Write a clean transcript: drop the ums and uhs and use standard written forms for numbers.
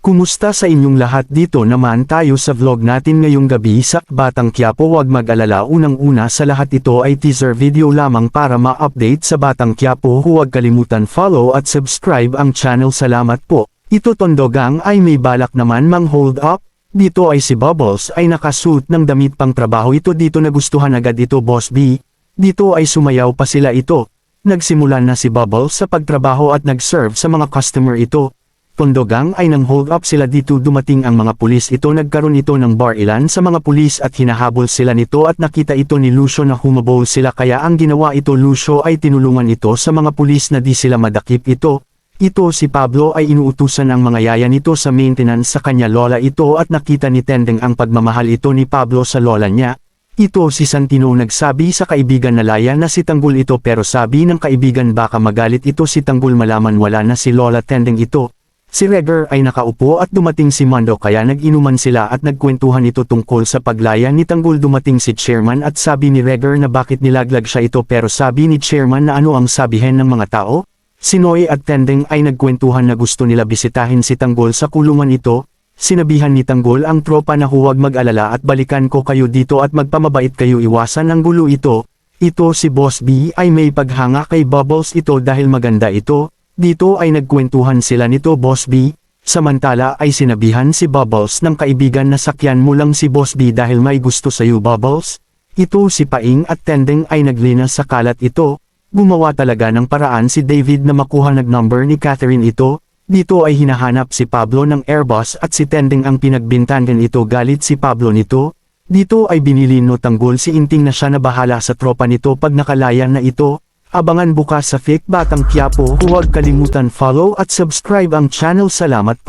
Kumusta sa inyong lahat? Dito naman tayo sa vlog natin ngayong gabi sa Batang Quiapo. Huwag mag-alala, unang-una sa lahat ito ay teaser video lamang para ma-update sa Batang Quiapo. Huwag kalimutan follow at subscribe ang channel. Salamat po. Ito Tondogang ay may balak naman mang hold up. Dito ay si Bubbles ay nakasuot ng damit pang trabaho. Ito dito nagustuhan agad ito Boss B. Dito ay sumayaw pa sila ito. Nagsimulan na si Bubbles sa pagtrabaho at nag-serve sa mga customer ito. Tondogang ay nang hold up sila dito, dumating ang mga pulis. Ito nagkaroon ito ng bar ilan sa mga pulis at hinahabol sila nito at nakita ito ni Lucio na humabol sila, kaya ang ginawa ito Lucio ay tinulungan ito sa mga pulis na di sila madakip ito. Ito si Pablo ay inuutusan ang mga yaya nito sa maintenance sa kanya lola ito at nakita ni Tendeng ang pagmamahal ito ni Pablo sa lola niya. Ito si Santino nagsabi sa kaibigan na Laya na si Tanggol ito, pero sabi ng kaibigan baka magalit ito si Tanggol malaman wala na si lola Tendeng ito. Si Regger ay nakaupo at dumating si Mando, kaya nag-inuman sila at nagkwentuhan ito tungkol sa paglaya ni Tanggol. Dumating si Chairman at sabi ni Regger na bakit nilaglag siya ito, pero sabi ni Chairman na ano ang sabihin ng mga tao. Si Noy at Tendeng ay nagkwentuhan na gusto nila bisitahin si Tanggol sa kulungan ito. Sinabihan ni Tanggol ang tropa na huwag mag-alala at balikan ko kayo dito at magpamabait kayo, iwasan ang gulo ito. Ito si Boss B ay may paghanga kay Bubbles ito dahil maganda ito. Dito ay nagkwentuhan sila nito Boss B. Samantala ay sinabihan si Bubbles ng kaibigan na sakyan mo lang si Boss B dahil may gusto sa'yo Bubbles. Ito si Paing at Tendeng ay naglinas sa kalat ito. Gumawa talaga ng paraan si David na makuha nag-number ni Catherine ito. Dito ay hinahanap si Pablo ng Airbus at si Tendeng ang pinagbintangan ito, galit si Pablo nito. Dito ay binili no Tanggol si Inting na siya na bahala sa tropa nito pag nakalaya na ito. Abangan bukas sa Fake Batang Quiapo. Huwag kalimutan follow at subscribe ang channel. Salamat po.